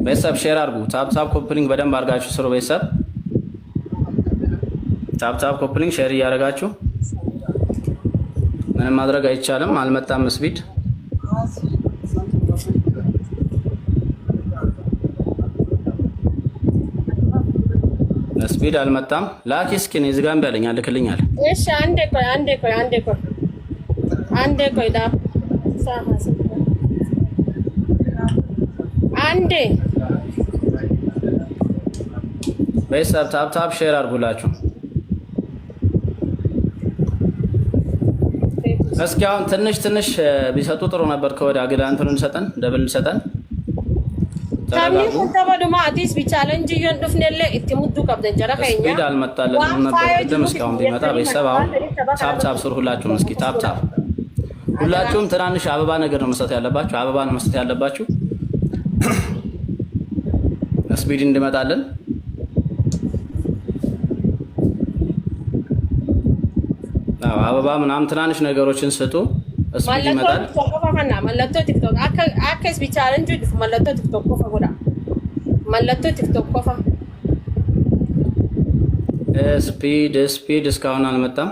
ቤተሰብ ሼር አድርጉ። ታፕ ኮፕሊንግ በደንብ አድርጋችሁ ስሩ። ቤተሰብ ታፕ ኮፕሊንግ ሼር እያደረጋችሁ ምንም ማድረግ አይቻልም። አልመጣም ስፒድ ስፒድ አልመጣም። ላኪ እስኪ ነው ዝጋም ባለኝ አልክልኛል። እሺ አንዴ ቆይ ዳ አንዴ ቤተሰብ ታፕ ሼር አድርጉላችሁ። እስኪ አሁን ትንሽ ቢሰጡ ጥሩ ነበር። ከወደ አግዳ እንትኑን እንሰጠን ደብል እንሰጠን ታሚን ተባዱማ አዲስ ቢቻለንጅ ይንዱፍነለ እትሙዱ ቀብደንጀራ ከኛ ስፒድ አልመጣለንም ነበር። ቅድም እስካሁን ቢመጣ ቤተሰብ አሁን ታፕ ስሩ ሁላችሁም። እስኪ ታፕ ሁላችሁም ትናንሽ አበባ ነገር ነው መስጠት ያለባችሁ። አበባ ነው መስጠት ያለባችሁ ስፒድ እንድመጣለን። አበባ ምናምን ትናንሽ ነገሮችን ስጡ። ስፒድ ይመጣል። መለቶ ቲክቶክ አከስ ቢቻለንጅ መለቶ ቲክቶክ ኮፋ ጎዳ መለቶ ቲክቶክ ኮፋ ስፒድ እስካሁን አልመጣም።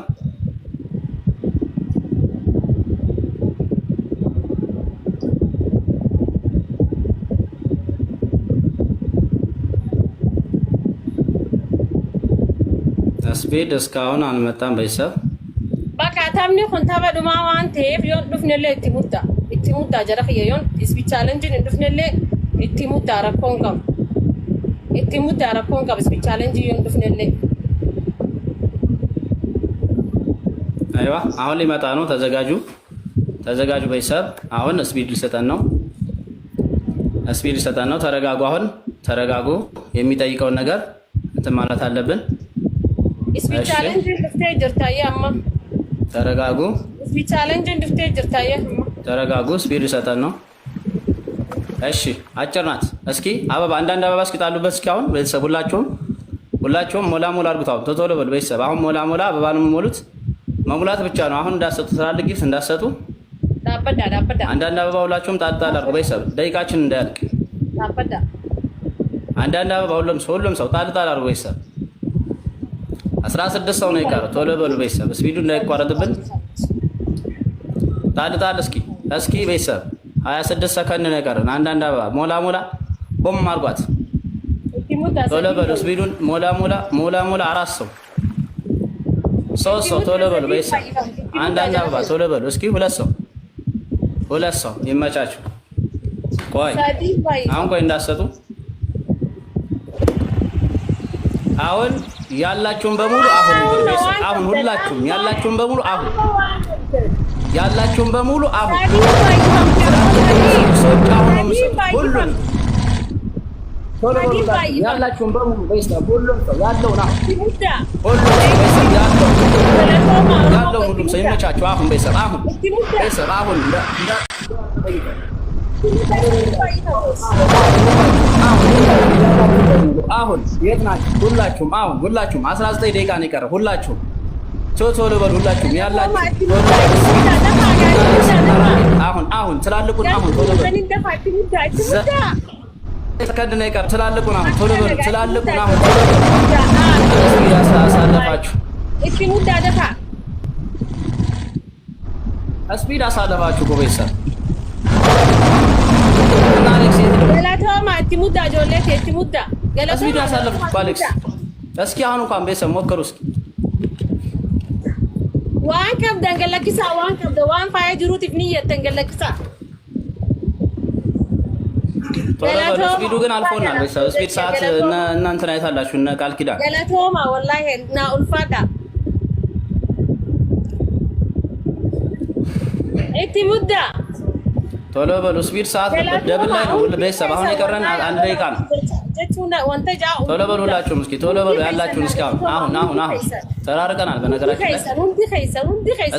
ስፒድ እስካሁን አልመጣም። ቤተሰብ በቃ ታምኒ ኮንታባ ዱማ ዋንቴ ቢዮን ዱፍነለ ኢትሙዳ ጀረኸየ ዮን ስፒድ ቻሌንጅን ዱፍነለ ኢትሙዳ ረኮንቀም ስፒድ ቻሌንጅ ዮን ዱፍነለ አይዋ አሁን ሊመጣ ነው። ተዘጋጁ ቤተሰብ። አሁን ስፒድ ሊሰጠን ነው። ተረጋጉ። አሁን ተረጋጉ። የሚጠይቀውን ነገር እንትን ማለት አለብን። ስፒድ ቻሌንጅ ድፍቴ ጅርታየ አማ ተረጋጉ። ስፒድ ቻሌንጅ ድፍቴ ጅርታየ ተረጋጉ። ስፒድ ሊሰጠን ነው። እሺ አጭር ናት። እስኪ አበባ አንዳንድ አበባ እስኪ ጣሉበት። እስኪ አሁን ቤተሰብ ሁላችሁም ሞላ አድርጉት። አሁን ቶሎ በሉ ቤተሰብ። አሁን ሞላ አበባ ነው የምሞሉት። መሙላት ብቻ ነው። አሁን እንዳሰጡ ትላልቅ ጊፍት እንዳሰጡ ዳበዳ አንዳንድ አበባ ሁላችሁም ጣል አድርጉ ቤተሰብ። ደቂቃችን እንዳያልቅ ዳበዳ አንዳንድ አበባ ሁሉም ሰው ጣል አድርጉ ቤተሰብ። 16 ሰው ነው የቀረው። ቶሎ በሉ ቤተሰብ፣ ስፒዱ እንዳይቋረጥብን። ጣል እስኪ ቤተሰብ 26 ሰከንድ ነው የቀረን። አንዳንድ አበባ ሞላ ቦም አድርጓት። ቶሎ በሉ ስፒዱን ሞላ 4 ሰው 3 ሰው ቶሎ በሉ ቤተሰብ። አንዳንድ አበባ ቶሎ በሉ እስኪ 2 ሰው ይመቻችሁ። ቆይ እንዳሰጡ አሁን ያላችሁን በሙሉ አሁን ሁላችሁም ያላችሁን በሙሉ አሁን ያላችሁን በሙሉ አሁን ያላችሁን በሙሉ ቤተሰብ ሁሉም ሰው ያለውን ሁሉም ሰው ይመቻችሁ። አሁን ቤተሰብ አሁን አሁን የት ናችሁ? ሁላችሁም 19 ደቂቃ ነው የቀረው። ሁላችሁም ቶሎ በሉ። ሁላችሁም ያላችሁ አሁን ትላልቁን አሁን ቶሎ በሉ። ሰከንድ ነው የቀረው። ትላልቁን አሁን ቶሎ በሉ። ትላልቁን አሁን ቶሎ በሉ። አሳለፋችሁ። ስፒድ አሳለፋችሁ ጎበዝ። ስፒድ አሳለፍኩ አሌክስ። እስኪ አሁን እንኳን ቤተሰብ ሞክሩ እስኪ። ዋን ከብ ደንገለክሳ ዋን ፋያ ጅሩት ፍኒየት ደንገለክሳ ስፒዱ ግን አልፎናል ቤተሰብ። ስፒድ ሰዓት እናንተን አይታላችሁ እነ ቃል ኪዳን ገለቶማ ወላሂ ና ኡልፋዳ እቲ ሙዳ ቶሎ በሉ። ስፒድ ሰዓት ደብል ላይ ነው ቤተሰብ። አሁን የቀረን 1 ደቂቃ ነው። ቶሎ በሉ ሁላችሁም እስኪ ቶሎ በሉ ያላችሁን እስኪ አሁን ተራርቀናል በነገራችን ላይ።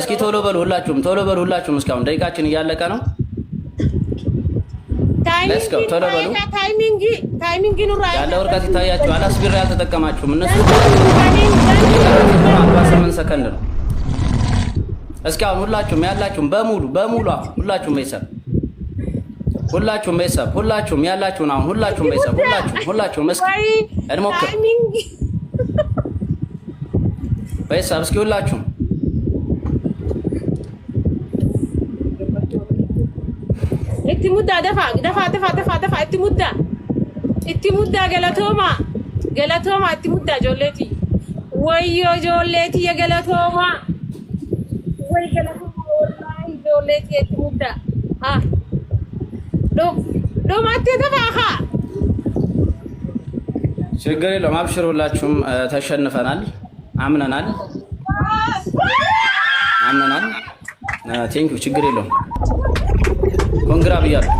እስኪ ቶሎ በሉ ሁላችሁም እስኪ አሁን ደቂቃችን እያለቀ ነው። ሌትስ ጎ ቶሎ በሉ። ታይሚንግ ኑራ ያለው ወርቀት ይታያችኋል። ስፒድ ያልተጠቀማችሁም እነሱ 48 ሰከንድ ነው። እስኪ አሁን ሁላችሁም ያላችሁም በሙሉ ሁላችሁም ቤተሰብ ሁላችሁም ያላችሁን አሁን ሁላችሁም ቤተሰብ ሁላችሁም እስኪ እንሞክር ቤተሰብ እስኪ ሁላችሁም اتمودا دفع اتمودا غلطوما اتمودا جولتي ويو جولتي يا غلطوما وي غلطوما والله جولتي اتمودا ها لو ما تدفعها ችግር የለውም አብሽሩ ሁላችሁም ተሸንፈናል አምነናል ቴንኪው ችግር የለውም ኮንግራ ብያለሁ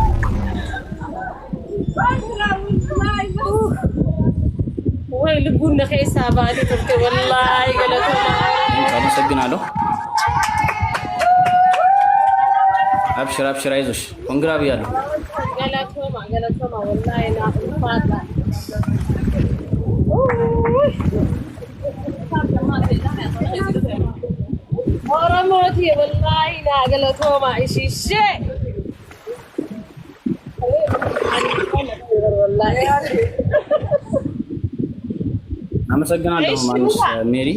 ወይ ልቡን ለኸይሳ ባዲ ተብተ ወላሂ ገለቶማ አመሰግናለሁ አብሽር አይዞሽ ኮንግራ ብያለሁ ገለቶማ ወላሂ ና ፋታ ኦሮሞቲ ወላሂ ና ገለቶማ እሺ አመሰግናለሁ ማንስ ሜሪ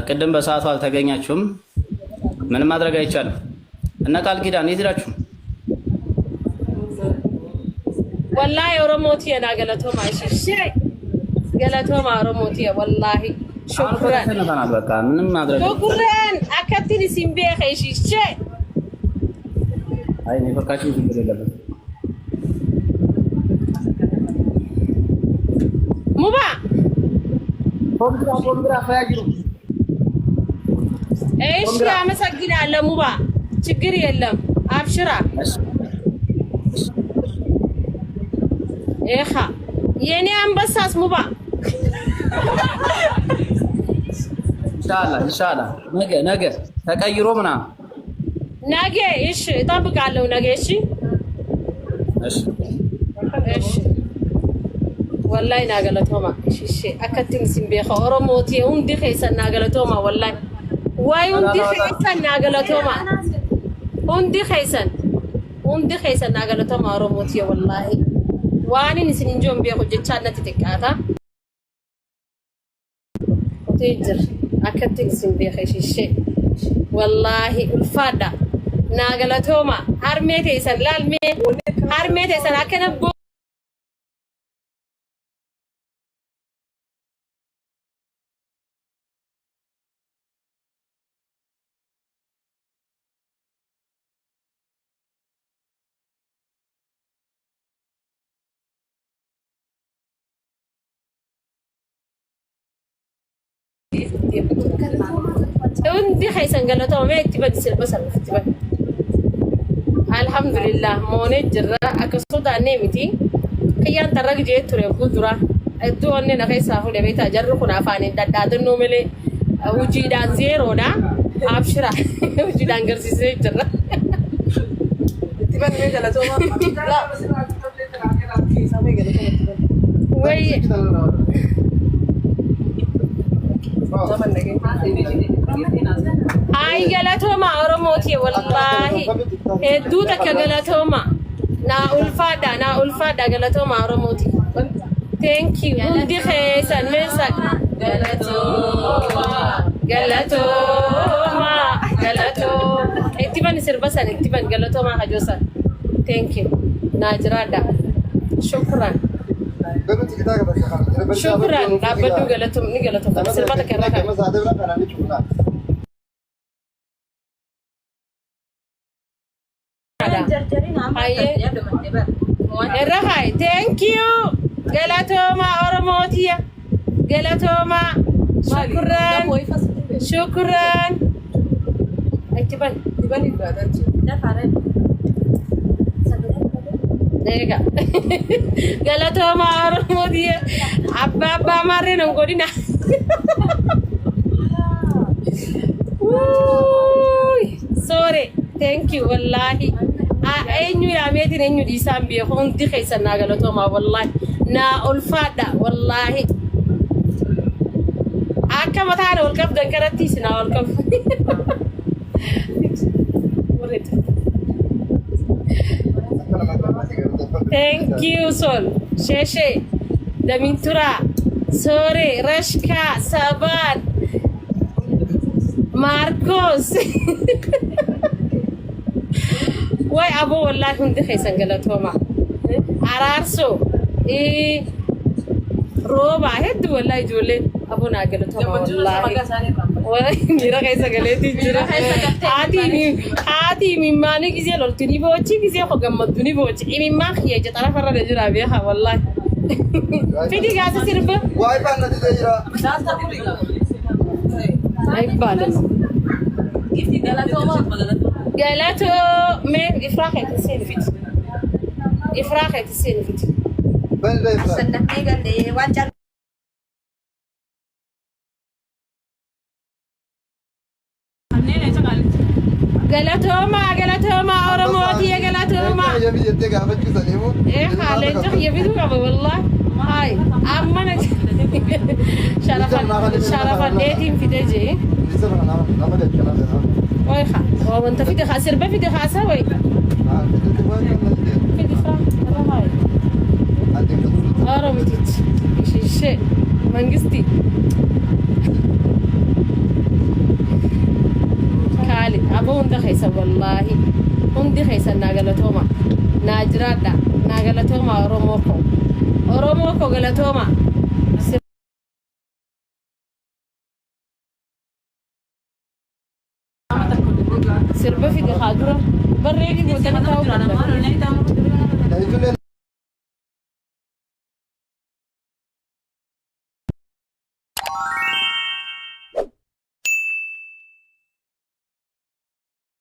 ቅድም በሰዓቱ አልተገኛችሁም ምንም ማድረግ አይቻልም እና ቃል ኪዳን ይድራችሁ ወላሂ ኦሮሞቲ ና ገለቶማ እሺ ገለቶማ ኦሮሞቲ ወላሂ ሹክራን በቃ ምንም ማድረግ ሹክራን አከቲኒ ሲምቤ እሺ አይ ኔትወርካችን ችግር የለበትም ሙባ ኮንግራ ፈያጅሩ እሺ አመሰግናለሁ ሙባ ችግር የለም አብሽራ ኤኻ የኔ አንበሳስ ሙባ ኢንሻአላህ ነገ ተቀይሮ ምናምን ነገ እሺ እጠብቃለሁ ነገ እሺ والله ناقلتهما شيء أكتم سنبيخ أورموتي وندي خيسا ناقلتهما والله واي وندي خيسا ناقلتهما وندي خيسا ناقلتهما أورموتي والله واني نسنين جون بيخو جتشانا تتكاتا وتيجر أكتم سنبيخ شيء والله الفادة ناقلتهما هرميتي سن لالمي هرميتي سن أكنبو وندي خيسن قالتهم ما يكتبت البصل فتبت الحمد لله موني جرا اكسود انيمتي كيان ترق جيت تري قدرا ادو اننا خيسا هو لبيتا جرخنا فاني دادنو ملي وجيدان زيرو دا ابشرا وجيدان غرسي زي جرا تبان مي قالتهم لا وي هاي قالتهما أورموتي والله دوتك قالتهما نا ألفادا قالتهما أورموتي thank you ودي خيسان مسك قالتهما اكتبان سربسان اكتبان قالتهما حجوسان thank you ناجرادا شكرا شكرا عبدو قالتهم سربتك الركب الرهاي thank you قالتهما أورموتيا قالتهما شكرا اكتبان Nega, galatoma Oromodia, Abba Marino Godina. Sorry, thank you, wallahi. I knew I made it in you this time. Be home, Dickies and Nagalotoma, wallahi. Na Ulfada, wallahi. I come at all cup the caratis in our cup. Thank you, Sol. Sheshe, Damintura, Sore, Rashka, Saban, Marcos. Why Abu والله كنت خيسان قالتهما عرارسو روبا هد والله يجولي أبونا قالتهما والله ميرا خيسان قالتي جرا هاتي مماني كيزي لولتني بوچي كيزي خقمتني بوچي إمي ما خيجة طرف الرد جرا بيها والله فيدي قاسة سيربا واي بانا دي جرا أي بالله قالته ما إفراحة تسيلفت إفراحة تسيلفت بل لا يفعل Senangnya kan deh wajar. قالته ما أورموتي قالته ما يا بيجي تيجا بس كذا نيمو إيه خالد يا بيدو قبل والله هاي أمنا شرفا ديتين في تجي لسه انا ما ده الكلام ده وي خا هو أنت في خاسر بفي خاسر وي في دفرة والله هاي أورمتيت شيء منقستي كالي أبو هند خيسة والله هند خيسة ناقلتهما ناجرادا ناقلتهما أوروموكو قلتهما سربة في دخادرة بريقي بودنا تاو